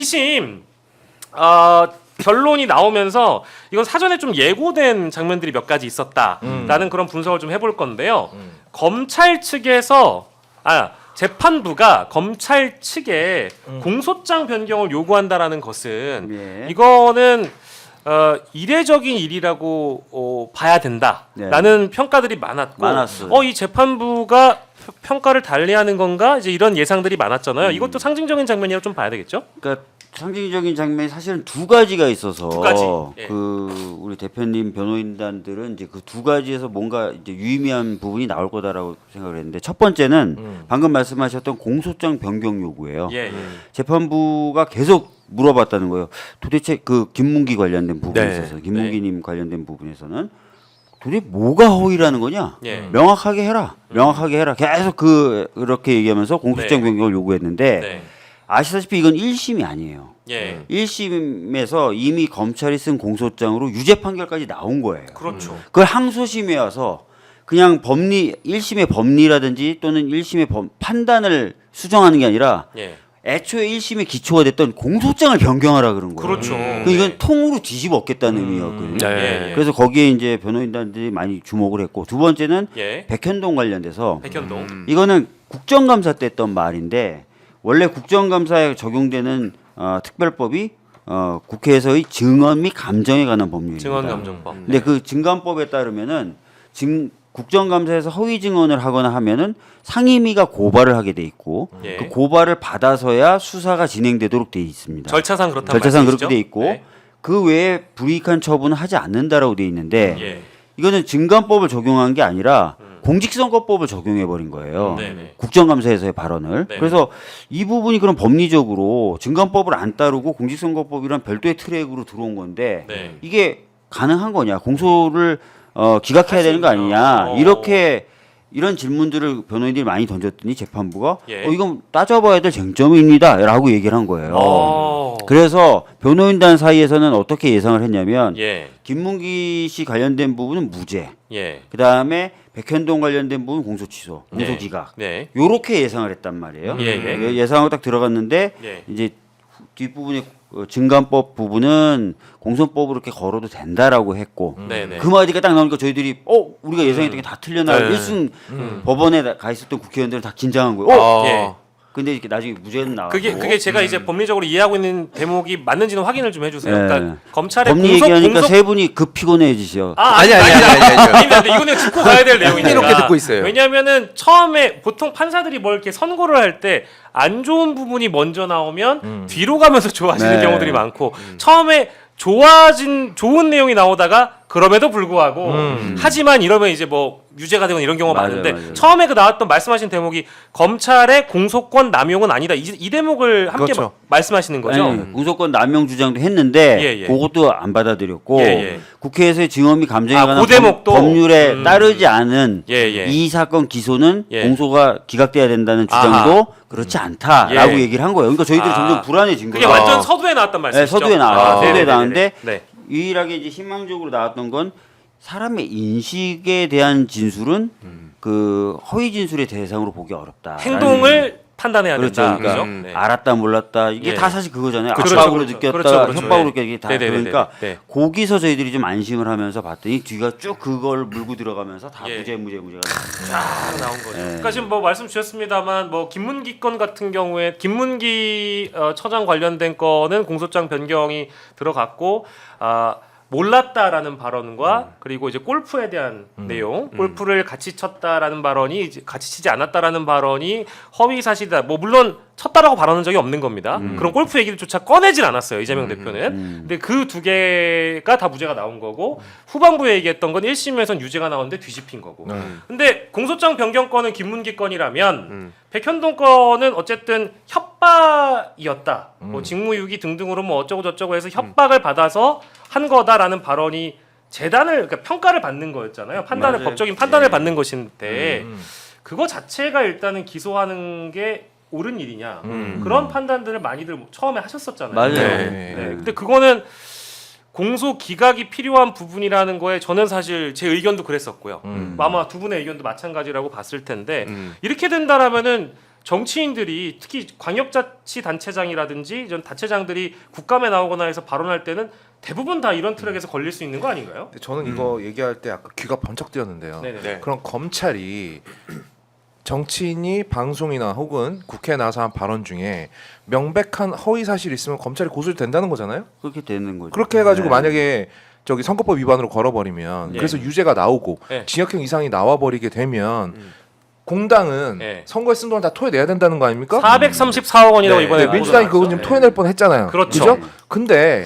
1심 결론이 나오면서 이건 사전에 좀 예고된 장면들이 몇 가지 있었다라는 그런 분석을 좀 해볼 건데요. 검찰 측에서 재판부가 검찰 측에 공소장 변경을 요구한다라는 것은 이거는 이례적인 일이라고 봐야 된다라는 평가들이 많았고 이 재판부가 평가를 달리하는 건가 이제 이런 예상들이 많았잖아요. 이것도 상징적인 장면이라고 좀 봐야 되겠죠? 그러니까 상징적인 장면이 사실은 두 가지가 있어서 두 가지. 예. 그 우리 대표님 변호인단들은 이제 그 두 가지에서 뭔가 이제 유의미한 부분이 나올 거다라고 생각을 했는데 첫 번째는 방금 말씀하셨던 공소장 변경 요구예요. 재판부가 계속 물어봤다는 거예요. 도대체 그 김문기 관련된 부분에 있어서 김문기님 관련된 부분에서는 도대체 뭐가 허위라는 거냐? 명확하게 해라. 명확하게 해라. 계속 그렇게 얘기하면서 공소장 변경을 요구했는데 아시다시피 이건 1심이 아니에요. 1심에서 이미 검찰이 쓴 공소장으로 유죄 판결까지 나온 거예요. 그렇죠. 그걸 항소심에 와서 그냥 1심의 법리라든지 또는 1심의 판단을 수정하는 게 아니라 애초에 1심의 기초가 됐던 공소장을 변경하라 그런 거예요. 그렇죠. 이건 통으로 뒤집어 엎겠다는 의미였거든요. 그래서 거기에 이제 변호인단들이 많이 주목을 했고 두 번째는 백현동 관련돼서 이거는 국정감사 때 했던 말인데 원래 국정감사에 적용되는 특별법이 국회에서의 증언 및 감정에 관한 법률입니다. 증언감정법. 근데 그 증감법에 따르면은 국정감사에서 허위 증언을 하거나 하면은 상임위가 고발을 하게 돼 있고 그 고발을 받아서야 수사가 진행되도록 돼 있습니다. 절차상 그렇다. 절차상 그렇게 돼 있고 그 외에 불이익한 처분은 하지 않는다라고 돼 있는데 이거는 증감법을 적용한 게 아니라 공직선거법을 적용해 버린 거예요. 국정감사에서의 발언을. 그래서 이 부분이 그럼 법리적으로 증감법을 안 따르고 공직선거법이란 별도의 트랙으로 들어온 건데 이게 가능한 거냐? 공소를 기각해야 되는 거 아니냐? 이런 질문들을 변호인들이 많이 던졌더니 재판부가 이건 따져봐야 될 쟁점입니다라고 얘기를 한 거예요. 그래서 변호인단 사이에서는 어떻게 예상을 했냐면 김문기 씨 관련된 부분은 무죄. 그다음에 백현동 관련된 부분 공소 취소, 공소 기각. 요렇게 예상을 했단 말이에요. 예상하고 딱 들어갔는데 이제 뒷부분에 증감법 부분은 공소법으로 이렇게 걸어도 된다라고 했고 그 마디가 딱 나오니까 저희들이 우리가 예상했던 게 다 틀렸나 1승 법원에 가 있었던 국회의원들은 다 긴장한 거예요. 근데 이렇게 나중에 무죄는 나와서 그게 제가 이제 법리적으로 이해하고 있는 대목이 맞는지는 확인을 좀 해주세요. 그러니까 검찰의 법리 얘기하니까 세 분이 급 피곤해지셔. 아니. 이거는 짚고 가야 될 내용이니까. 이렇게 듣고 있어요. 왜냐하면은 처음에 보통 판사들이 뭘 이렇게 선고를 할 때 안 좋은 부분이 먼저 나오면 뒤로 가면서 좋아지는 경우들이 많고 처음에 좋은 내용이 나오다가 그럼에도 불구하고 하지만 이러면 이제 뭐 유죄가 되거나 이런 경우가 많은데 처음에 나왔던 말씀하신 대목이 검찰의 공소권 남용은 아니다 이 대목을 함께 말씀하시는 거죠? 공소권 남용 주장도 했는데 그것도 안 받아들였고 국회에서의 증언 및 감정에 관한 법률에 따르지 않은 이 사건 기소는 공소가 기각돼야 된다는 주장도 그렇지 않다라고 얘기를 한 거예요. 그러니까 저희들이 점점 불안해진 거예요. 그게 완전 서두에 나왔단 말씀이시죠? 서두에 나왔는데 유일하게 이제 희망적으로 나왔던 건 사람의 인식에 대한 진술은 그 허위 진술의 대상으로 보기 어렵다. 행동을 판단해야 된다. 그러니까 알았다 몰랐다 이게 다 사실 그거잖아요. 그렇죠, 압박으로 그렇죠. 느꼈다, 그렇죠. 협박으로 느꼈다 이게 다 그러니까 네. 거기서 저희들이 좀 안심을 하면서 봤더니 뒤가 쭉 그걸 물고 들어가면서 다 무죄가 쫙 나온 거죠. 그러니까 지금 뭐 말씀 주셨습니다만 뭐 김문기 건 같은 경우에 김문기 처장 관련된 건은 공소장 변경이 들어갔고 몰랐다라는 발언과 그리고 이제 골프에 대한 내용, 골프를 같이 쳤다라는 발언이 이제 같이 치지 않았다라는 발언이 허위 사실이다. 뭐 물론 쳤다라고 발언한 적이 없는 겁니다. 그런 골프 얘기조차 꺼내질 않았어요 이재명 대표는. 근데 그 두 개가 다 무죄가 나온 거고 후반부에 얘기했던 건 1심에선 유죄가 나왔는데 뒤집힌 거고. 근데 공소장 변경 건은 김문기 건이라면 백현동 건은 어쨌든 협박이었다. 뭐 직무유기 등등으로 뭐 어쩌고 저쩌고 해서 협박을 받아서 한 거다라는 발언이 그러니까 평가를 받는 거였잖아요. 법적인 판단을 받는 것인데 그거 자체가 일단은 기소하는 게 옳은 일이냐 그런 판단들을 많이들 처음에 하셨었잖아요. 근데 그거는 공소 기각이 필요한 부분이라는 거에 저는 사실 제 의견도 그랬었고요. 아마 두 분의 의견도 마찬가지라고 봤을 텐데 이렇게 된다라면은 정치인들이 특히 광역자치단체장이라든지 이런 단체장들이 국감에 나오거나 해서 발언할 때는 대부분 다 이런 트랙에서 걸릴 수 있는 거 아닌가요? 근데 저는 이거 얘기할 때 아까 귀가 번쩍 뜨였는데요. 네네. 그럼 검찰이 정치인이 방송이나 혹은 국회에 나와서 한 발언 중에 명백한 허위 사실이 있으면 검찰이 고소를 된다는 거잖아요. 그렇게 되는 거죠. 그렇게 해가지고 네. 만약에 저기 선거법 위반으로 걸어버리면 네. 그래서 유죄가 나오고 네. 징역형 이상이 나와버리게 되면 공당은 네. 선거에 쓴 돈을 다 토해내야 된다는 거 아닙니까? 434억 원이라고 네, 이번에 민주당이 그거 보도가 좀 났죠. 토해낼 뻔 했잖아요. 그렇죠. 그죠? 근데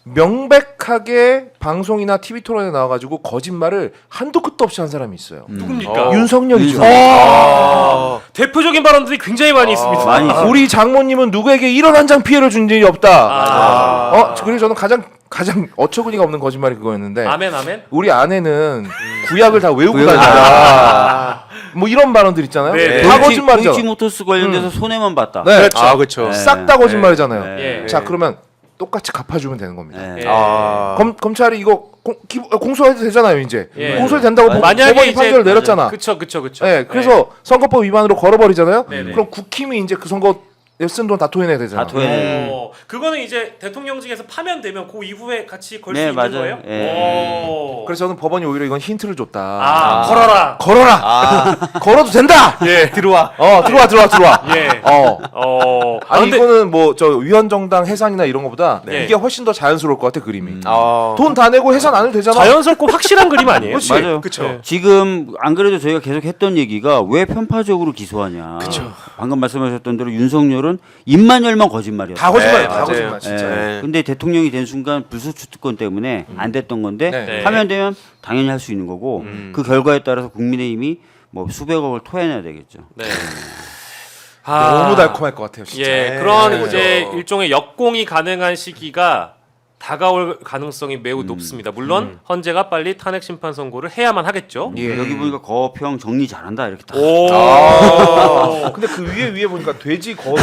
명백하게 방송이나 TV 토론에 나와가지고 거짓말을 한도 끝도 없이 한 사람이 있어요. 누굽니까? 윤석열이죠. 대표적인 발언들이 굉장히 많이 있습니다. 많이 있어요. 우리 장모님은 누구에게 1원 한 장 피해를 준 적이 없다. 그리고 저는 가장 어처구니가 없는 거짓말이 그거였는데 아멘 아멘. 우리 아내는 구약을 다 외우고 구약을 다녀라. 뭐 이런 발언들 있잖아요. 네. 다 거짓말이죠. 도이치모터스 관련돼서 손해만 봤다. 네. 아, 그렇죠. 싹 다 거짓말이잖아요. 예. 자, 그러면 똑같이 갚아주면 되는 겁니다. 네. 예. 검찰이 이거 공소해도 되잖아요, 이제. 예. 공소해도 된다고 만약에 법원이 이제 판결을 내렸잖아. 그쵸. 네, 그래서 선거법 위반으로 걸어버리잖아요. 네네. 그럼 국힘이 이제 그 선거 쓴 돈 다 토해내야 되잖아. 다 토해내. 그거는 이제 대통령직에서 파면되면 그 이후에 같이 걸 수 네, 있는 맞아요. 거예요? 예. 오. 그래서 저는 법원이 오히려 이건 힌트를 줬다. 걸어라. 걸어라. 걸어도 된다. 예, 들어와. 들어와. 예. 아니 근데- 이거는 뭐 저 위헌정당 해산이나 이런 거보다 네. 이게 훨씬 더 자연스러울 것 같아 그림이. 아. 돈 다 내고 해산 안 해도 되잖아. 자연스럽고 확실한 그림 아니에요? 그렇지. 맞아요. 그쵸. 지금 안 그래도 저희가 계속 했던 얘기가 왜 편파적으로 기소하냐. 방금 말씀하셨던 대로 윤석열은 입만 열면 거짓말이었어요. 다 거짓말, 네, 다 맞아요. 거짓말 진짜. 예. 네. 근데 대통령이 된 순간 불소추 특권 때문에 안 됐던 건데 네. 하면 되면 당연히 할 수 있는 거고 그 결과에 따라서 국민의힘이 뭐 수백억을 토해내야 되겠죠. 네. 너무 달콤할 것 같아요 진짜. 예, 그런 이제 일종의 역공이 가능한 시기가 다가올 가능성이 매우 높습니다. 물론 헌재가 빨리 탄핵 심판 선고를 해야만 하겠죠. 예. 여기 보니까 거평 정리 잘한다 이렇게 딱. 오. 근데 그 위에 보니까 돼지 거도.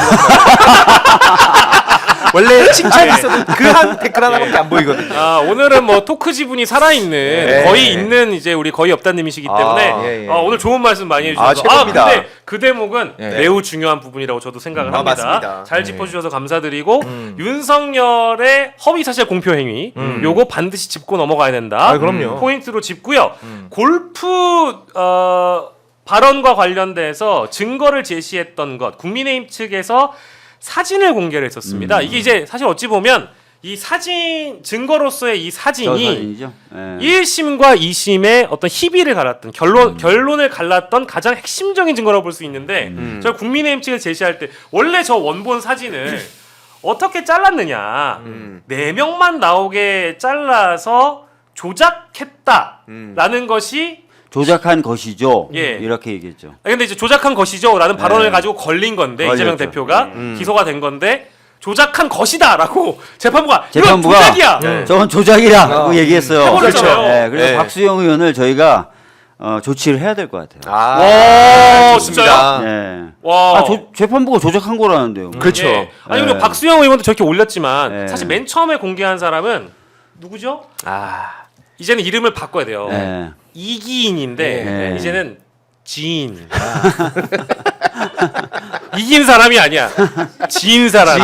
원래 칭찬이 있어도 그 한 댓글 하나밖에 안 보이거든요. 오늘은 뭐 토크 지분이 살아있는 거의 있는 이제 우리 거의 없다님이시기 때문에 예. 오늘 좋은 말씀 많이 해주셔서 최고입니다. 근데 그 대목은 예. 매우 중요한 부분이라고 저도 생각을 합니다. 맞습니다. 잘 짚어주셔서 감사드리고 윤석열의 허위사실 공표행위 요거 반드시 짚고 넘어가야 된다. 아, 그럼요. 포인트로 짚고요. 골프 발언과 관련돼서 증거를 제시했던 것 국민의힘 측에서 사진을 공개를 했었습니다. 이게 이제 사실 어찌 보면 이 사진 증거로서의 이 저 사진이 사진이죠. 예. 1심과 2심의 어떤 희비를 갈랐던 결론을 갈랐던 가장 핵심적인 증거라고 볼 수 있는데 저희 국민의힘 측에서 제시할 때 원래 저 원본 사진을 어떻게 잘랐느냐 4명만 나오게 잘라서 조작했다라는 것이 조작한 것이죠. 예. 이렇게 얘기했죠. 근데 이제 조작한 것이죠라는 발언을 가지고 걸린 건데 이재명 걸렸죠. 대표가 기소가 된 건데 조작한 것이다라고 재판부가 이건 재판부가 조작이야. 저건 조작이라고 얘기했어요. 해버렸잖아요. 예, 그래서 네. 박수영 의원을 저희가 조치를 해야 될 것 같아요. 와, 좋습니다. 예. 와. 재판부가 조작한 거라는데요. 그렇죠. 예. 아니 예. 그리고 박수영 의원도 저렇게 올렸지만 예. 사실 맨 처음에 공개한 사람은 누구죠? 이제는 이름을 바꿔야 돼요. 예. 이기인인데 예. 이제는 지인. 이긴 사람이 아니야. 지인 사람.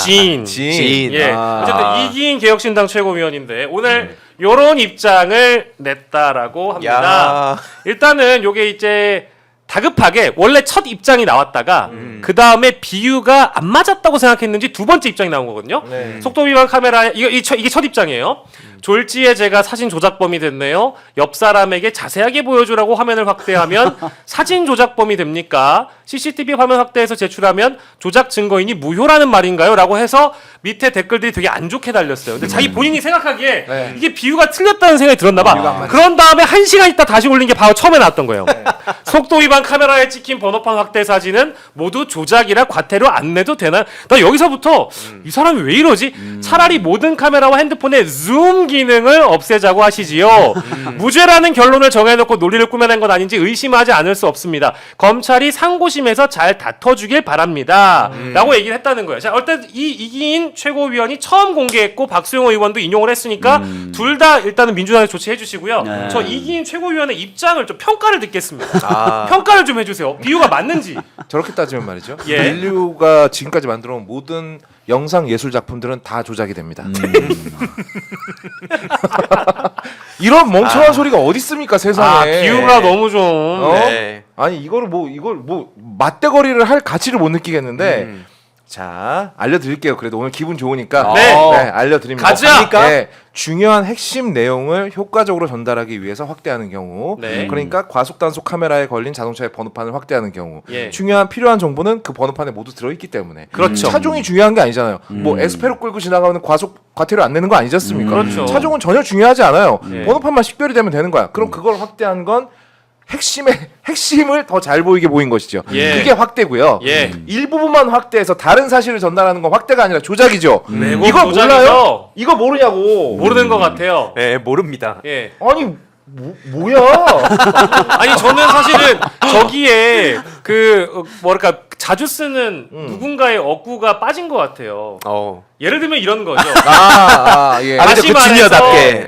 지인. 지인. 예. 아. 어쨌든 이기인 개혁신당 최고위원인데 오늘 요런 입장을 냈다라고 합니다. 야. 일단은 요게 이제 다급하게 원래 첫 입장이 나왔다가 그 다음에 비유가 안 맞았다고 생각했는지 두 번째 입장이 나온 거거든요. 네. 속도 위반 카메라 이게 첫 입장이에요. 졸지에 제가 사진 조작범이 됐네요. 옆 사람에게 자세하게 보여주라고 화면을 확대하면 사진 조작범이 됩니까? CCTV 화면 확대해서 제출하면 조작 증거인이 무효라는 말인가요? 라고 해서 밑에 댓글들이 되게 안 좋게 달렸어요. 근데 자기 본인이 생각하기에 네. 이게 비유가 틀렸다는 생각이 들었나 봐. 그런 다음에 1시간 있다 다시 올린 게 바로 처음에 나왔던 거예요. 속도 위반 카메라에 찍힌 번호판 확대 사진은 모두 조작이라 과태료 안 내도 되나? 나 여기서부터 이 사람이 왜 이러지? 차라리 모든 카메라와 핸드폰에 줌 기능을 없애자고 하시지요. 무죄라는 결론을 정해놓고 논리를 꾸며낸 건 아닌지 의심하지 않을 수 없습니다. 검찰이 상고심 사무실에서 잘 다퉈주길 바랍니다. 라고 얘기를 했다는 거예요. 자, 일단 이 이기인 최고위원이 처음 공개했고 박수영 의원도 인용을 했으니까 둘 다 일단은 민주당에 조치해 주시고요. 네. 저 이기인 최고위원의 입장을 좀 평가를 듣겠습니다. 평가를 좀 해주세요. 비유가 맞는지. 저렇게 따지면 말이죠. 예. 인류가 지금까지 만들어온 모든 영상 예술 작품들은 다 조작이 됩니다. 이런 멍청한 소리가 어디 있습니까 세상에? 비유가 너무 좀. 네. 아니 이걸 뭐 맞대거리를 할 가치를 못 느끼겠는데. 자, 알려드릴게요. 그래도 오늘 기분 좋으니까 네. 알려드립니다. 가자! 네, 중요한 핵심 내용을 효과적으로 전달하기 위해서 확대하는 경우, 네. 그러니까 과속 단속 카메라에 걸린 자동차의 번호판을 확대하는 경우, 예. 중요한 필요한 정보는 그 번호판에 모두 들어있기 때문에 그렇죠. 차종이 중요한 게 아니잖아요. 뭐 에스페로 끌고 지나가면 과태료 안 내는 거 아니지 않습니까? 그렇죠. 차종은 전혀 중요하지 않아요. 예. 번호판만 식별이 되면 되는 거야. 그럼 그걸 확대한 건 핵심을 더 잘 보이게 보인 것이죠. 예. 그게 확대고요. 예. 일부분만 확대해서 다른 사실을 전달하는 건 확대가 아니라 조작이죠. 네, 이거 조작이죠. 몰라요? 이거 모르냐고. 모르는 것 같아요. 네, 모릅니다. 예. 아니 뭐야? 아니 저는 사실은 저기에 뭐랄까 자주 쓰는 누군가의 어구가 빠진 것 같아요. 예를 들면 이런 거죠. 예. 아, 근데 다시 그 말해서 주니어답게.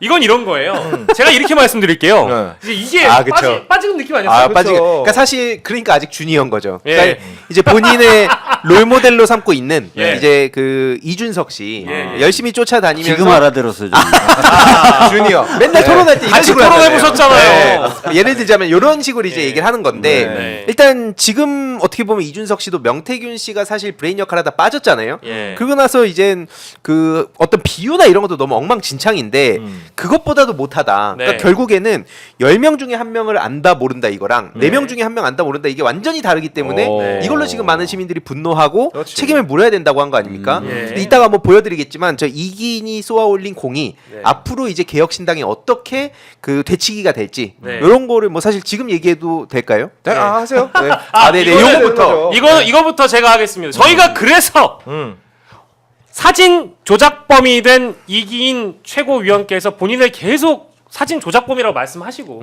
이건 이런 거예요. 제가 이렇게 말씀드릴게요. 네. 이게 아, 그쵸. 빠지는 느낌 아니었어요? 빠지게. 그쵸. 그러니까 사실 그러니까 아직 주니어인 거죠. 예. 그러니까 이제 본인의 롤 모델로 삼고 있는 예. 이제 그 이준석 씨 예. 열심히 쫓아다니면서 지금 알아들었어요. 저는. 주니어. 맨날 토론할 때 이런 같이 식으로 토론해 하잖아요. 보셨잖아요. 네. 예를 들자면 이런 식으로 이제 얘기를 하는 건데 네. 일단 지금 어떻게 보면 이준석 씨도 명태균 씨가 사실 브레인 역할하다 빠졌잖아요. 예. 그러고 나서 이젠 그 어떤 비유나 이런 것도 너무 엉망진창인데 그것보다도 못하다. 네. 그러니까 결국에는 10명 중에 한 명을 안다 모른다 이거랑 네. 4명 중에 한 명 안다 모른다 이게 완전히 다르기 때문에 네. 이걸로 지금 많은 시민들이 분노하고 그렇지. 책임을 물어야 된다고 한 거 아닙니까? 예. 근데 이따가 한번 보여드리겠지만 저 이기인이 쏘아올린 공이 네. 앞으로 이제 개혁신당이 어떻게 그 되치기가 될지 네. 이런 거를 뭐 사실 지금 얘기해도 될까요? 네, 하세요. 네. 네네 이거는 요거부터 이거부터 제가 하겠습니다. 저희가 그래서 사진 조작범이 된 이기인 최고위원께서 본인을 계속 사진 조작범이라고 말씀하시고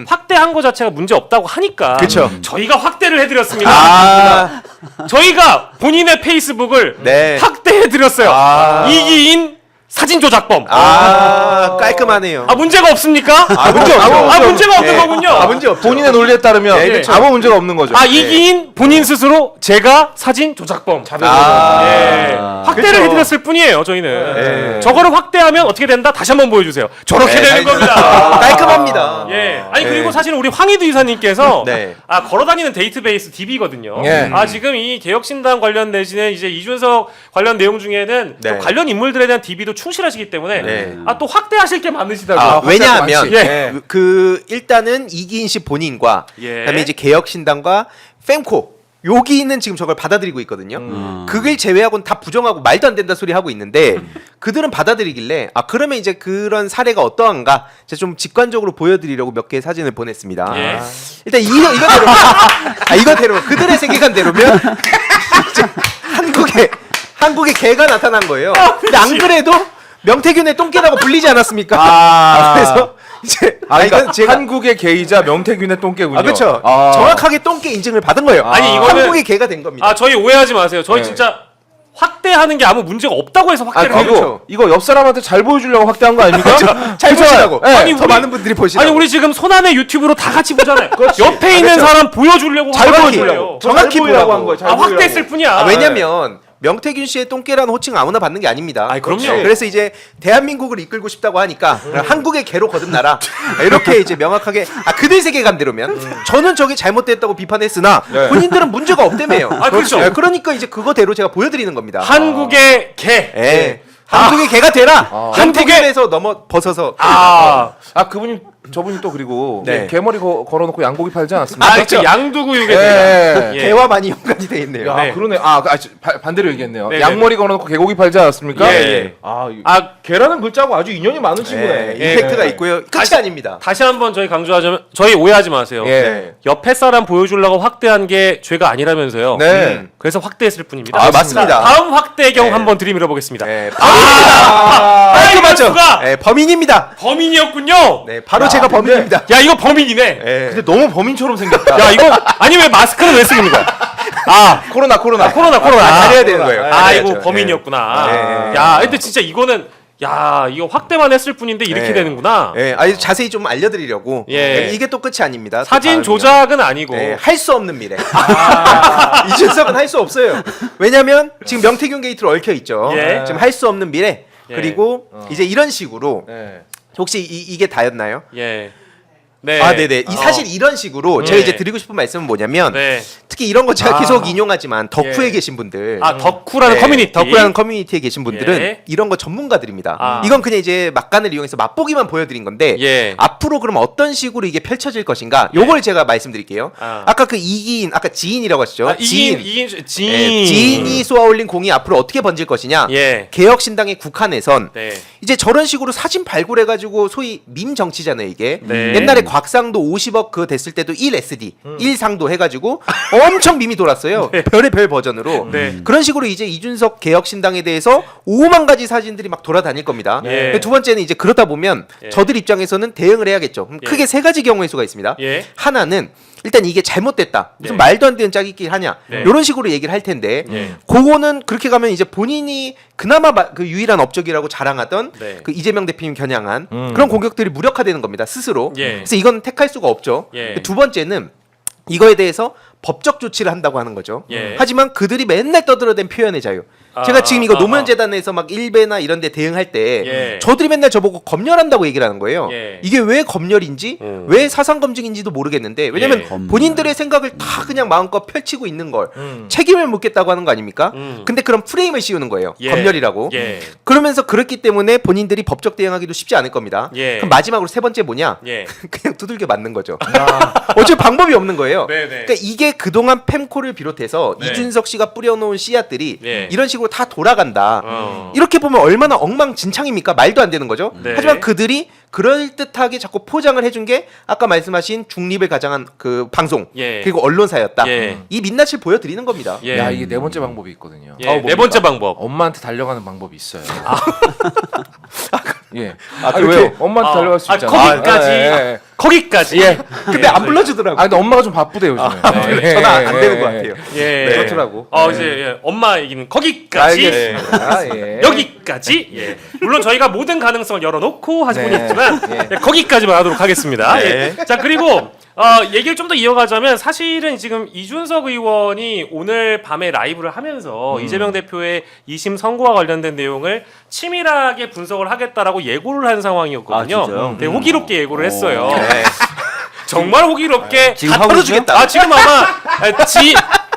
확대한 것 자체가 문제 없다고 하니까 그쵸. 저희가 확대를 해드렸습니다. 아, 저희가 본인의 페이스북을 네. 확대해드렸어요. 아. 이기인 사진 조작범. 깔끔하네요. 문제가 없습니까? 문제 없죠. 문제가 없는 네. 거군요. 문제 없죠. 본인의 논리에 따르면 네, 그렇죠. 아무 문제가 없는 거죠. 이기인 본인 스스로 제가 사진 조작범. 예. 확대를 그렇죠. 해드렸을 뿐이에요. 저희는 네. 저거를 확대하면 어떻게 된다? 다시 한번 보여주세요. 저렇게 네, 되는 잘 겁니다. 깔끔합니다. 예. 아니 네. 그리고 사실 우리 황희두 이사님께서 네. 걸어다니는 데이터베이스 DB거든요. 예. 지금 이 개혁신당 관련 내지는 이제 이준석 관련 내용 중에는 네. 또 관련 인물들에 대한 DB도 충실하시기 때문에 네. 또 확대하실 게 많으시다고요. 왜냐하면 많지. 예. 그 일단은 이기인 씨 본인과 예. 그다음에 이제 개혁신당과 fem코 여기는 지금 저걸 받아들이고 있거든요. 그걸 제외하고는 다 부정하고 말도 안 된다 소리 하고 있는데 그들은 받아들이길래 그러면 이제 그런 사례가 어떠한가 제가 좀 직관적으로 보여드리려고 몇 개의 사진을 보냈습니다. 예. 일단 이거대로 이거대로 그들의 세계관대로면 이제 한국에 개가 나타난 거예요. 근데 안 그래도 명태균의 똥개라고 불리지 않았습니까? 그래서 이제 그러니까 이건 제가 한국의 게이자 명태균의 똥개군요. 그렇죠. 정확하게 똥개 인증을 받은 거예요. 아니, 이거는- 한국의 개가 된 겁니다. 저희 오해하지 마세요. 저희 네. 진짜 확대하는 게 아무 문제가 없다고 해서 확대를 그리고 하죠. 이거 옆 사람한테 잘 보여주려고 확대한 거 아닙니까? 잘 보시라고. 네. 아니, 더 우리- 많은 분들이 보시라고. 아니 우리 지금 손안의 유튜브로 다 같이 보잖아요. 옆에 있는 그렇죠. 사람 보여주려고 잘 하는 보여주려고. 거예요. 정확히 보이라고 보라고. 한 거예요. 잘 확대했을 뿐이야. 왜냐면 명태균 씨의 똥개라는 호칭 아무나 받는 게 아닙니다. 그럼요. 그래서 이제 대한민국을 이끌고 싶다고 하니까 한국의 개로 거듭나라. 이렇게 이제 명확하게 그들 세계관대로면 저는 저게 잘못됐다고 비판했으나 네. 본인들은 문제가 없대매요. 그렇죠. 그러니까 이제 그거대로 제가 보여드리는 겁니다. 한국의 개. 예. 한국의 개가 되라. 한국에서 넘어 벗어서. 그분이 저분이 또 그리고 네. 개머리 걸어놓고 양고기 팔지 않았습니까? 그렇죠. 양두구육에 예. 대한. 예. 개와 많이 연관이 돼 있네요. 야, 네. 그러네. 반대로 얘기했네요. 네, 양머리 걸어놓고 개고기 팔지 않았습니까? 예, 예. 개라는 글자하고 아주 인연이 많은 친구네. 예, 임팩트가 있고요. 끝이 다시- 아닙니다. 다시 한번 저희 강조하자면 저희 오해하지 마세요. 예. 옆에 사람 보여주려고 확대한 게 죄가 아니라면서요. 네. 그래서 확대했을 뿐입니다. 맞습니다. 다음 확대경 네. 한번 들이밀어 보겠습니다. 네, 깔끔하죠. 이럴 수가! 범인입니다. 범인이었군요. 네, 바로 제가 범인입니다. 야 이거 범인이네. 예. 근데 너무 범인처럼 생겼다. 야 이거 아니 왜 마스크는 왜 쓰고 있는 거야? 아 코로나. 코로나. 가려야 되는 거예요. 아 이거 가려야죠. 범인이었구나. 예. 야 근데 진짜 이거는 야 이거 확대만 했을 뿐인데 이렇게 예. 되는구나. 예, 아니 자세히 좀 알려드리려고. 예. 이게 또 끝이 아닙니다. 또 사진 다음이요. 조작은 아니고. 할 수 없는 미래. 이준석은 할 수 없어요. 왜냐면 지금 명태균 게이트로 얽혀 있죠. 예. 지금 할 수 없는 미래. 예. 그리고 이제 이런 식으로 네. 혹시 이게 다였나요? 예. 네. 아, 네네. 사실 이런 식으로 제가 예. 이제 드리고 싶은 말씀은 뭐냐면 네. 특히 이런 거 제가 계속 인용하지만 덕후에 예. 계신 분들, 아 덕후라는 커뮤니티. 덕후라는 커뮤니티에 계신 분들은 예. 이런 거 전문가들입니다. 아. 이건 그냥 이제 막간을 이용해서 맛보기만 보여드린 건데 예. 앞으로 그럼 어떤 식으로 이게 펼쳐질 것인가? 요걸 제가 말씀드릴게요. 아. 아까 그 이기인, 아까 지인이라고 하셨죠? 아, 이긴 예, 지인. 지인이 쏘아올린 공이 앞으로 어떻게 번질 것이냐? 예. 개혁신당의 국한에선 네. 이제 저런 식으로 사진 발굴해가지고 소위 밈 정치잖아요 이게. 네. 옛날에 곽상도 50억 그거 됐을 때도 1SD, 1상도 해가지고 엄청 밈이 돌았어요. 별의 별 버전으로. 네. 그런 식으로 이제 이준석 개혁신당에 대해서 5만 가지 사진들이 막 돌아다닐 겁니다. 예. 두 번째는 이제 그러다 보면 예. 저들 입장에서는 대응을 해야겠죠. 그럼 예. 크게 세 가지 경우의 수가 있습니다. 예. 하나는 일단 이게 잘못됐다. 무슨 네. 말도 안 되는 짜깁기 하냐. 네. 이런 식으로 얘기를 할 텐데 네. 그거는 그렇게 가면 이제 본인이 그나마 그 유일한 업적이라고 자랑하던 네. 그 이재명 대표님 겨냥한 그런 공격들이 무력화되는 겁니다. 스스로. 예. 그래서 이건 택할 수가 없죠. 예. 두 번째는 이거에 대해서 법적 조치를 한다고 하는 거죠. 예. 하지만 그들이 맨날 떠들어댄 표현의 자유. 아, 제가 지금 이거 아, 노무현재단에서 막 일베나 이런 데 대응할 때 예. 저들이 맨날 저보고 검열한다고 얘기를 하는 거예요. 예. 이게 왜 검열인지 왜 사상검증인지도 모르겠는데 왜냐면 예. 본인들의 생각을 다 그냥 마음껏 펼치고 있는 걸 책임을 묻겠다고 하는 거 아닙니까? 근데 그런 프레임을 씌우는 거예요. 예. 검열이라고. 예. 그러면서 그렇기 때문에 본인들이 법적 대응하기도 쉽지 않을 겁니다. 예. 그럼 마지막으로 세 번째 뭐냐? 예. 그냥 두들겨 맞는 거죠. 어차피 방법이 없는 거예요. 네네. 그러니까 이게 그동안 펜코를 비롯해서 네. 이준석 씨가 뿌려놓은 씨앗들이 네. 이런 식으로 다 돌아간다. 어. 이렇게 보면 얼마나 엉망진창입니까? 말도 안 되는 거죠. 네. 하지만 그들이 그럴듯하게 자꾸 포장을 해준 게 아까 말씀하신 중립을 가장한 그 방송 예. 그리고 언론사였다. 예. 이 민낯을 보여드리는 겁니다. 예. 야 이게 네 번째 방법이 있거든요. 예. 네 번째 방법. 엄마한테 달려가는 방법이 있어요. 예. 왜요? 왜요? 엄마한테 달려갈 수 있잖아. 거기까지. 예. 거기까지. 예. 근데 안 불러주더라고. 아 근데 엄마가 좀 바쁘대 요즘에. 전화 안 되는 것 같아요. 예. 그렇더라고. 이제 예. 엄마 얘기는 거기까지. 알겠습니다. 예. 여기까지. 예. 물론 저희가 모든 가능성을 열어놓고 하실 네. 분이 있지만 예, 거기까지만 하도록 하겠습니다. 네. 예. 자 그리고 얘기를 좀 더 이어가자면 사실은 지금 이준석 의원이 오늘 밤에 라이브를 하면서 이재명 대표의 2심 선고와 관련된 내용을 치밀하게 분석을 하겠다라고 예고를 한 상황이었거든요. 아, 진짜요? 되게 호기롭게 예고를 했어요. 네. 정말 호기롭게 지금 다 하고 털어주겠다. 아 지금 아마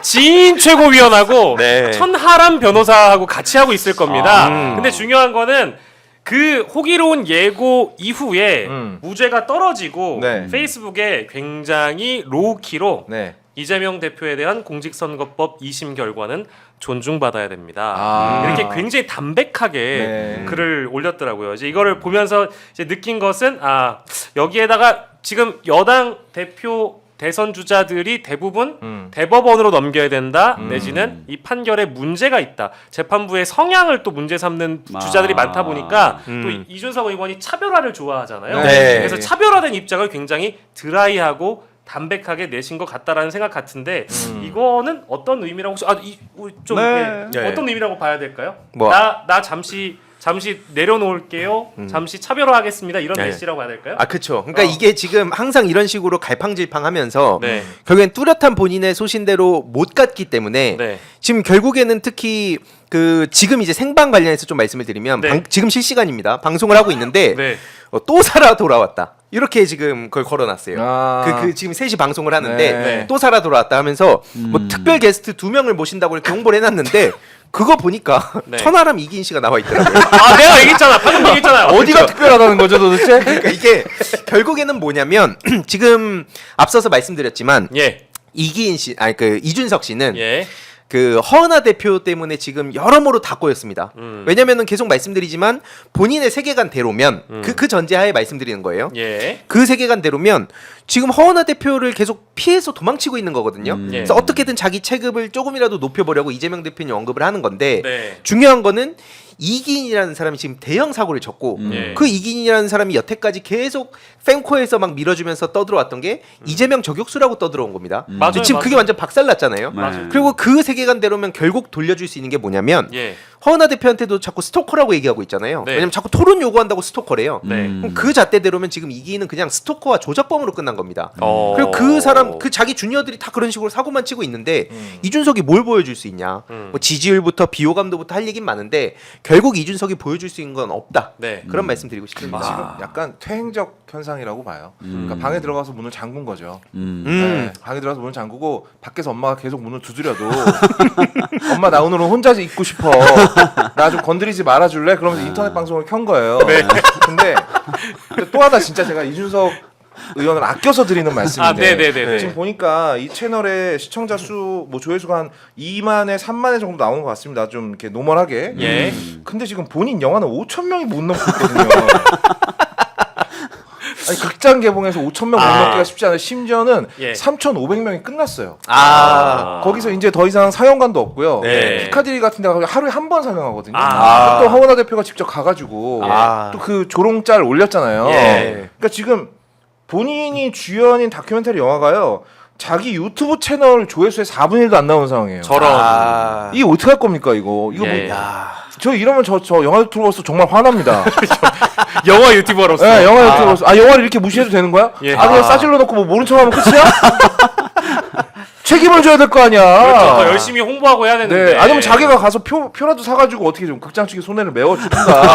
지인 최고위원하고 네. 천하람 변호사하고 같이 하고 있을 겁니다. 근데 중요한 거는 그 호기로운 예고 이후에 무죄가 떨어지고 네. 페이스북에 굉장히 로우키로 네. 이재명 대표에 대한 공직선거법 2심 결과는 존중받아야 됩니다. 아. 이렇게 굉장히 담백하게 네. 글을 올렸더라고요. 이제 이거를 보면서 이제 느낀 것은 여기에다가 지금 여당 대표 대선 주자들이 대부분 대법원으로 넘겨야 된다 내지는 이 판결에 문제가 있다 재판부의 성향을 또 문제 삼는 주자들이 많다 보니까 또 이준석 의원이 차별화를 좋아하잖아요. 네. 그래서 차별화된 입장을 굉장히 드라이하고 담백하게 내신 것 같다라는 생각 같은데 이거는 어떤 의미라고 좀 네. 예, 어떤 의미라고 봐야 될까요? 뭐. 나 잠시 내려놓을게요. 잠시 차별화하겠습니다. 이런 네. 메시지라고 해야 될까요? 그렇죠. 그러니까 이게 지금 항상 이런 식으로 갈팡질팡하면서 네. 결국엔 뚜렷한 본인의 소신대로 못 갔기 때문에 네. 지금 결국에는 특히 그 지금 이제 생방 관련해서 좀 말씀을 드리면 네. 지금 실시간입니다. 방송을 하고 있는데 네. 또 살아 돌아왔다. 이렇게 지금 그걸 걸어놨어요. 아. 그 지금 3시 방송을 하는데 네. 또 살아 돌아왔다 하면서 뭐 특별 게스트 2명을 모신다고 이렇게 홍보를 해놨는데 그거 보니까 네. 천하람 이기인 씨가 나와 있더라고요. 내가 얘기했잖아. 방금 얘기했잖아요. 어디가 특별하다는 거죠 도대체? 그러니까 이게 결국에는 뭐냐면 지금 앞서서 말씀드렸지만 예. 이기인 씨, 아니 그 이준석 씨는 예. 그 허은하 대표 때문에 지금 여러모로 다 꼬였습니다. 왜냐면은 계속 말씀드리지만 본인의 세계관대로면 그 전제하에 말씀드리는 거예요. 예. 그 세계관대로면 지금 허은하 대표를 계속 피해서 도망치고 있는 거거든요. 예. 그래서 어떻게든 자기 체급을 조금이라도 높여보려고 이재명 대표님 언급을 하는 건데 네. 중요한 거는 이기인이라는 사람이 지금 대형 사고를 쳤고 예. 그 이기인이라는 사람이 여태까지 계속 fem코에서 막 밀어주면서 떠들어왔던 게 이재명 저격수라고 떠들어온 겁니다. 맞아요, 근데 지금 맞아요. 그게 완전 박살났잖아요. 맞아요. 그리고 그 세계관대로면 결국 돌려줄 수 있는 게 뭐냐면 예. 허은하 대표한테도 자꾸 스토커라고 얘기하고 있잖아요. 네. 왜냐면 자꾸 토론 요구한다고 스토커래요. 네. 그럼 그 잣대대로면 지금 이기인은 그냥 스토커와 조작범으로 끝난 겁니다. 어. 그리고 그 사람 그 자기 주니어들이 다 그런 식으로 사고만 치고 있는데 이준석이 뭘 보여줄 수 있냐? 뭐 지지율부터 비호감도부터 할 얘기는 많은데 결국 이준석이 보여줄 수 있는 건 없다. 네. 그런 말씀드리고 싶습니다. 지금 약간 퇴행적 현상이라고 봐요. 그러니까 방에 들어가서 문을 잠근 거죠. 네, 방에 들어가서 문을 잠그고 밖에서 엄마가 계속 문을 두드려도 엄마 나 오늘은 혼자 있고 싶어. 나 좀 건드리지 말아줄래? 그러면서 인터넷 방송을 켠 거예요. 근데 또 하나 진짜 제가 이준석 의원을 아껴서 드리는 말씀인데 네네네. 지금 보니까 이 채널의 시청자 수, 뭐 조회수가 한 2만에 3만회 정도 나오는 것 같습니다. 좀 이렇게 노멀하게. 예. 근데 지금 본인 영화는 5천 명이 못 넘고 있거든요. 아니 극장 개봉해서 5천 명 못 넘기가 쉽지 않아요. 심지어는 예. 3,500명이 끝났어요. 거기서 이제 더 이상 상영관도 없고요. 네. 피카디리 같은 데 가서 하루에 한 번 상영하거든요. 아. 또 허은하 대표가 직접 가가지고 또 그 조롱짤 올렸잖아요. 예. 그러니까 지금 본인이 주연인 다큐멘터리 영화가요. 자기 유튜브 채널 조회수의 4분의 1도 안 나오는 상황이에요. 저런. 이게 어떻게 할 겁니까 이거? 이거 예. 뭐, 저 이러면 저 영화 유튜버로서 정말 화납니다. 영화 유튜버로서. 네, 영화 유튜버로서 영화를 이렇게 무시해도 되는 거야? 예. 그냥 싸질러 놓고 뭐 모른 척하면 끝이야? 책임을 져야 될 거 아니야. 그렇죠. 더 열심히 홍보하고 해야 되는데. 네, 아니면 자기가 가서 표라도 사가지고 어떻게 좀 극장 측에 손해를 메워주든가. 네.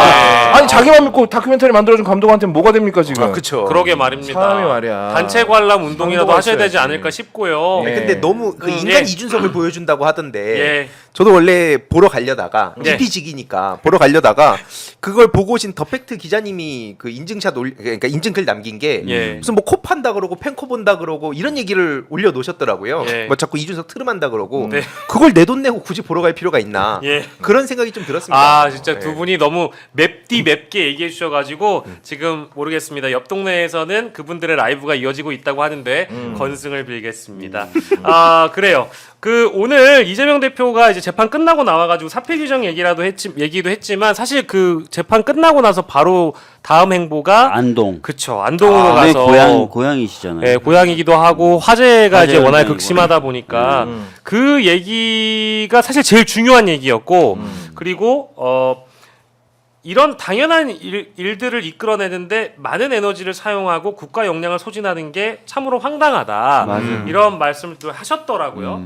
아니 자기만 믿고 다큐멘터리 만들어준 감독한테는 뭐가 됩니까 지금? 그렇죠. 그러게 말입니다. 사람이 말이야. 단체 관람 운동이라도 정보가 하셔야 되지 있어야지. 않을까 싶고요. 예. 근데 너무 그 인간 예. 이준석을 보여준다고 하던데 예. 저도 원래 보러 가려다가 예. DP직이니까 보러 가려다가 그걸 보고 오신 더팩트 기자님이 그 인증샷 그러니까 인증글 남긴 게 예. 무슨 뭐 코 판다 그러고 팬코 본다 그러고 이런 얘기를 올려놓으셨더라고요. 예. 뭐 자꾸 이준석 트름한다 그러고 네. 그걸 내 돈 내고 굳이 보러 갈 필요가 있나 예. 그런 생각이 좀 들었습니다. 아 진짜 두 분이 너무 맵게 얘기해 주셔가지고 지금 모르겠습니다. 옆 동네에서는 그분들의 라이브가 이어지고 있다고 하는데 건승을 빌겠습니다. 아 그래요. 그 오늘 이재명 대표가 이제 재판 끝나고 나와가지고 사퇴 규정 얘기도 했지만 사실 그 재판 끝나고 나서 바로 다음 행보가 안동. 그쵸 안동으로 네, 가서 고향이시잖아요. 예, 고향이기도 하고 화제가 이제 화제가 워낙에 되는 극심하다 보니까 그 얘기가 사실 제일 중요한 얘기였고 그리고 이런 당연한 일들을 이끌어내는데 많은 에너지를 사용하고 국가 역량을 소진하는 게 참으로 황당하다. 맞아요. 이런 말씀을 또 하셨더라고요.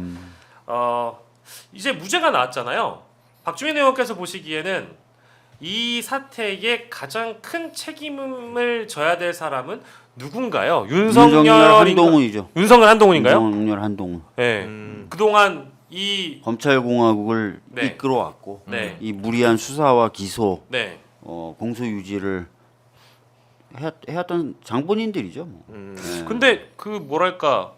이제 무죄가 나왔잖아요. 박주민 의원께서 보시기에는 이 사태에 가장 큰 책임을 져야 될 사람은 누군가요? 윤석열 한동훈이죠. 윤석열 한동훈인가요? 윤석열 한동훈. 네. 그동안 이 검찰공화국을 네. 이끌어왔고 네. 이 무리한 수사와 기소, 네. 공소 유지를 해왔던 장본인들이죠. 뭐. 네. 근데 그 뭐랄까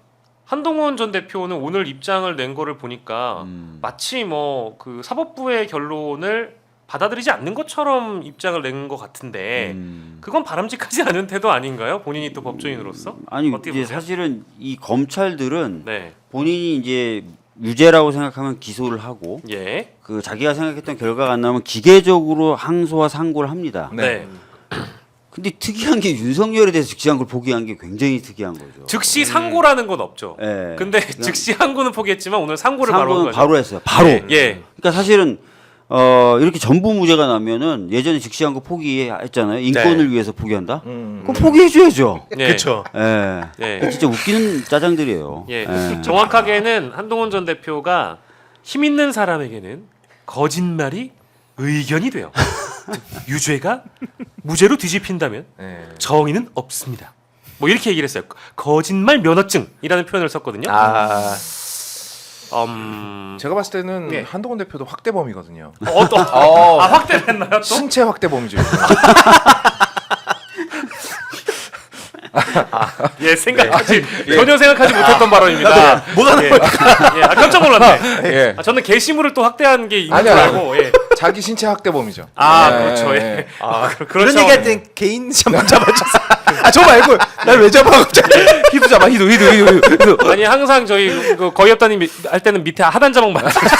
한동훈 전 대표는 오늘 입장을 낸 거를 보니까 마치 뭐 그 사법부의 결론을 받아들이지 않는 것처럼 입장을 낸 것 같은데 그건 바람직하지 않은 태도 아닌가요? 본인이 또 법조인으로서 아니 어떻게 이제 보세요? 사실은 이 검찰들은 네, 본인이 이제 유죄라고 생각하면 기소를 하고 예, 그 자기가 생각했던 결과가 안 나오면 기계적으로 항소와 상고를 합니다. 네. 근데 특이한 게 윤석열에 대해서 즉시 항고를 포기한 게 굉장히 특이한 거죠. 즉시 상고라는 건 없죠. 예. 근데 즉시 항고는 포기했지만 오늘 상고를 바로 한 상고는 거죠. 바로 했어요. 바로. 예. 그러니까 사실은 이렇게 전부 무죄가 나면은 예전에 즉시 항고 포기했잖아요. 인권을 위해서 포기한다. 그럼 포기해줘야죠. 예. 그렇죠. 예. 예. 진짜 웃기는 짜장들이에요. 예. 예. 정확하게는 한동훈 전 대표가 힘 있는 사람에게는 거짓말이 의견이 돼요. 유죄가 무죄로 뒤집힌다면 네. 정의는 없습니다. 뭐 이렇게 얘기를 했어요. 거짓말 면허증이라는 표현을 썼거든요. 제가 봤을 때는 예. 한동훈 대표도 확대범이거든요. 확대를 했나요 또? 신체 확대범이죠. 예, 생각하지 전혀 생각하지 못했던 발언입니다. 뭐가 예, 깜짝 놀랐네. 예. 저는 게시물을 또 확대한 게 있는 줄 아니야. 알고 예, 자기 신체 학대범이죠. 아 네, 그렇죠. 네. 예. 그런 그렇죠. 얘기할 땐 개인 시험 잡아줬어. 저 말고 날 왜 잡아 갑자기? 히도 잡아 히도. 아니 항상 저희 그 거의 없다님 할 때는 밑에 하단 자막 만들어주세요.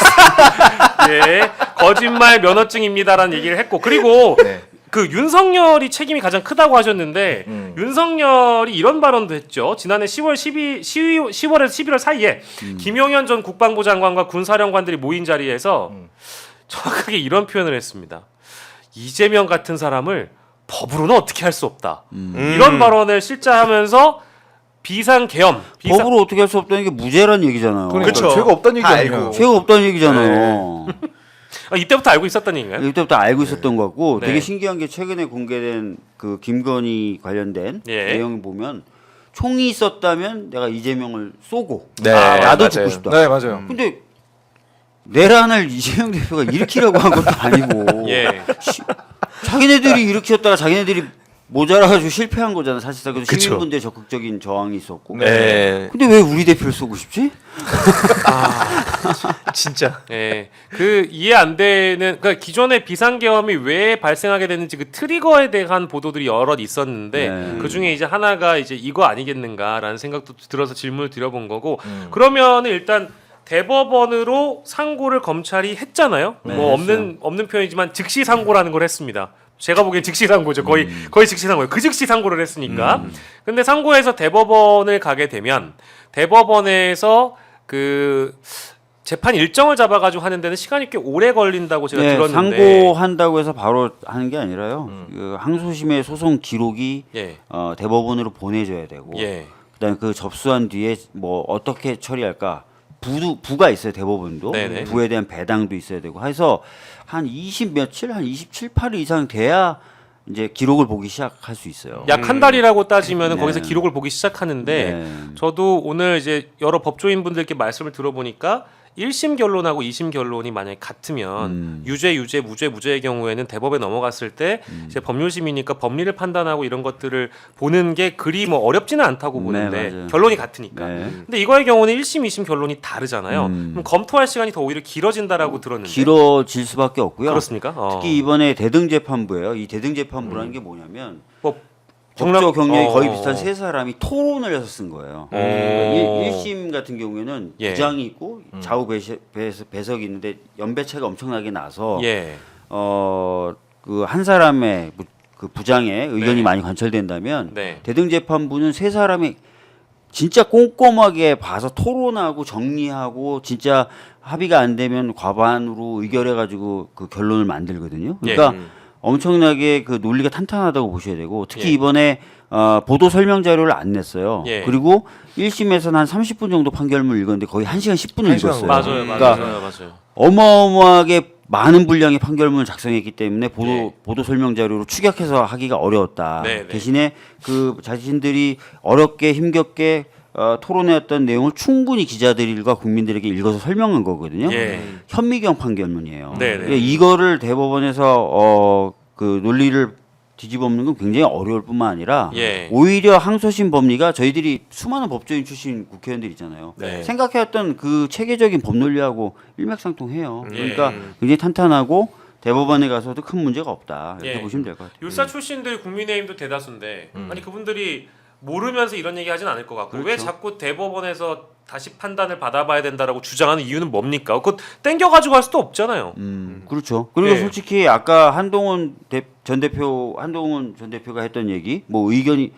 예, 거짓말 면허증입니다라는 얘기를 했고 그리고 네. 그 윤석열이 책임이 가장 크다고 하셨는데 윤석열이 이런 발언도 했죠. 지난해 10월에서 11월 사이에 김용현 전 국방부 장관과 군사령관들이 모인 자리에서 정확하게 이런 표현을 했습니다. 이재명 같은 사람을 법으로는 어떻게 할 수 없다. 이런 발언을 실제하면서 비상계엄 법으로 어떻게 할 수 없다는 게 무죄란 얘기잖아요. 그러니까 그쵸. 죄가 없다는 얘기 다 아니에요. 알고. 죄가 없다는 얘기잖아요. 이때부터 알고 있었다는 얘기인가요? 이때부터 알고 있었던 것 같고 네. 되게 신기한 게 최근에 공개된 그 김건희 관련된 예. 내용을 보면 총이 있었다면 내가 이재명을 쏘고 네, 나도 맞아요. 죽고 싶다. 네, 맞아요. 근데 내란을 이재명 대표가 일으키려고 한 것도 아니고 예. 자기네들이 일으켰다가 자기네들이 모자라가지고 실패한 거잖아 사실상. 그래서 그쵸. 시민분들의 적극적인 저항이 있었고. 네. 근데 왜 우리 대표를 쏘고 싶지? 진짜. 예, 그 이해 안 되는 그러니까 기존의 비상계엄이 왜 발생하게 됐는지 그 트리거에 대한 보도들이 여럿 있었는데 네. 그 중에 이제 하나가 이제 이거 아니겠는가라는 생각도 들어서 질문을 드려본 거고 그러면은 일단 대법원으로 상고를 검찰이 했잖아요. 네, 뭐 없는 표현이지만 즉시 상고라는 걸 했습니다. 제가 보기엔 즉시 상고죠. 거의 즉시 상고예요. 그 즉시 상고를 했으니까. 근데 상고에서 대법원을 가게 되면 대법원에서 그 재판 일정을 잡아가지고 하는 데는 시간이 꽤 오래 걸린다고 제가 네, 들었는데. 상고한다고 해서 바로 하는 게 아니라요. 그 항소심의 소송 기록이 예, 대법원으로 보내줘야 되고 예, 그다음에 그 접수한 뒤에 뭐 어떻게 처리할까 부가 있어요. 대법원도 네네. 부에 대한 배당도 있어야 되고 해서 한 20 며칠 한 27, 8일 이상 돼야 이제 기록을 보기 시작할 수 있어요. 약 한 달이라고 따지면은 네. 거기서 기록을 보기 시작하는데 네. 저도 오늘 이제 여러 법조인 분들께 말씀을 들어보니까 1심 결론하고 2심 결론이 만약에 같으면 유죄, 무죄의 경우에는 대법에 넘어갔을 때 이제 법률심이니까 법리를 판단하고 이런 것들을 보는 게 그리 뭐 어렵지는 않다고 보는데 맞아요. 결론이 같으니까. 네. 근데 이거의 경우는 1심, 2심 결론이 다르잖아요. 그럼 검토할 시간이 더 오히려 길어진다라고 들었는데. 길어질 수밖에 없고요. 그렇습니까? 특히 이번에 대등재판부예요. 이 대등재판부라는 게 뭐냐면 뭐 법조 경력이 거의 어. 비슷한 세 사람이 토론을 해서 쓴 거예요. 어. 1심 같은 경우에는 예. 부장이 있고 좌우 배석이 있는데 연배차가 엄청나게 나서 예. 그 한 사람의 그 부장의 의견이 네. 많이 관철된다면 네. 대등재판부는 세 사람이 진짜 꼼꼼하게 봐서 토론하고 정리하고 진짜 합의가 안 되면 과반으로 의결해가지고 그 결론을 만들거든요. 그러니까 엄청나게 그 논리가 탄탄하다고 보셔야 되고 특히 예. 이번에 보도 설명 자료를 안 냈어요. 예. 그리고 1심에서는 한 30분 정도 판결문 읽었는데 거의 1시간 10분을 1시간 읽었어요. 맞아요, 그러니까 맞아요. 어마어마하게 많은 분량의 판결문을 작성했기 때문에 예. 보도 설명 자료로 추격해서 하기가 어려웠다. 네, 네. 대신에 그 자신들이 어렵게 힘겹게 토론해왔던 내용을 충분히 기자들과 국민들에게 읽어서 설명한 거거든요. 예. 현미경 판결문이에요. 네, 네. 그러니까 이거를 대법원에서 그 논리를 뒤집어엎는 건 굉장히 어려울 뿐만 아니라 예. 오히려 항소심 법리가 저희들이 수많은 법조인 출신 국회의원들 있잖아요. 네. 생각해왔던 그 체계적인 법 논리하고 일맥상통해요. 그러니까 예. 굉장히 탄탄하고 대법원에 가서도 큰 문제가 없다. 이렇게 예. 보시면 될 것 같아요. 율사 출신들 국민의힘도 대다수인데 아니 그분들이 모르면서 이런 얘기 하진 않을 것 같고 왜 그렇죠. 자꾸 대법원에서 다시 판단을 받아봐야 된다라고 주장하는 이유는 뭡니까? 그거 땡겨가지고 할 수도 없잖아요. 그렇죠. 그리고 예. 솔직히 아까 한동훈 전 대표가 했던 얘기, 뭐 의견이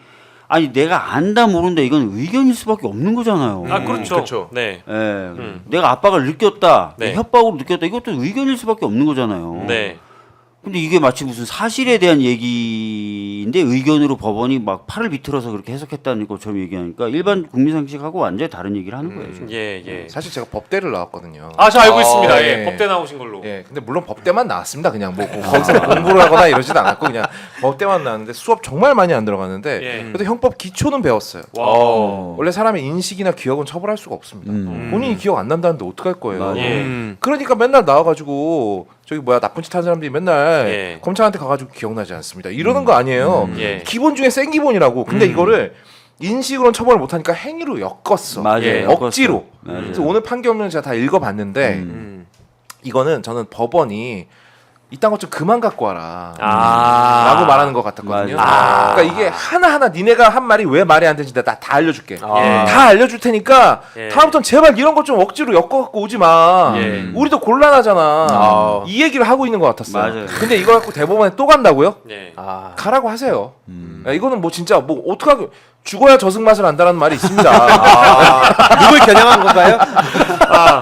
아니 내가 안다 모른다 이건 의견일 수밖에 없는 거잖아요. 아 그렇죠. 그렇죠. 네. 예, 내가 압박을 느꼈다, 네. 협박으로 느꼈다 이것도 의견일 수밖에 없는 거잖아요. 네. 근데 이게 마치 무슨 사실에 대한 얘기인데 의견으로 법원이 막 팔을 비틀어서 그렇게 해석했다는 것처럼 얘기하니까 일반 국민 상식하고 완전히 다른 얘기를 하는 거예요. 지금. 예, 예. 사실 제가 법대를 나왔거든요. 아, 저 알고 있습니다. 예. 예. 법대 나오신 걸로. 예, 근데 물론 법대만 나왔습니다. 그냥 뭐 거기서 공부를 하거나 이러진 않았고 그냥 법대만 나왔는데 수업 정말 많이 안 들어갔는데 예. 그래도 형법 기초는 배웠어요. 와. 원래 사람의 인식이나 기억은 처벌할 수가 없습니다. 본인이 기억 안 난다는데 어떡할 거예요. 맞아요. 예. 그러니까 맨날 나와가지고 저기 뭐야 나쁜 짓 하는 사람들이 맨날 예. 검찰한테 가가지고 기억나지 않습니다. 이러는 거 아니에요. 예. 기본 중에 센 기본이라고. 근데 이거를 인식으로는 처벌을 못하니까 행위로 엮었어. 맞아요. 예. 억지로. 맞아요. 그래서 오늘 판결문을 제가 다 읽어봤는데 이거는 저는 법원이 이딴 것 좀 그만 갖고 와라. 아. 라고 말하는 것 같았거든요. 맞아. 그러니까 이게 하나하나 니네가 한 말이 왜 말이 안 되는지 다 알려줄게. 예. 다 알려줄 테니까 예. 다음부터는 제발 이런 것 좀 억지로 엮어갖고 오지 마. 예. 우리도 곤란하잖아. 아. 이 얘기를 하고 있는 것 같았어요. 맞아요. 근데 이거 갖고 대법원에 또 간다고요? 네. 아. 가라고 하세요. 야, 이거는 뭐 진짜 뭐 어떡하게 죽어야 저승 맛을 안다라는 말이 있습니다. 누굴 겨냥한 건가요?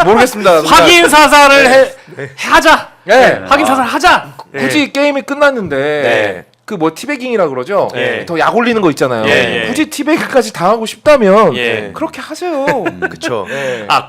모르겠습니다. 확인 사살을 하자. 예. 확인 사살 하자. 굳이 게임이 끝났는데 네. 그 뭐 티베깅이라 그러죠. 예. 더 약 올리는 거 있잖아요. 예, 예. 굳이 티베깅까지 당하고 싶다면 예. 그렇게 하세요. 그쵸. 예. 아,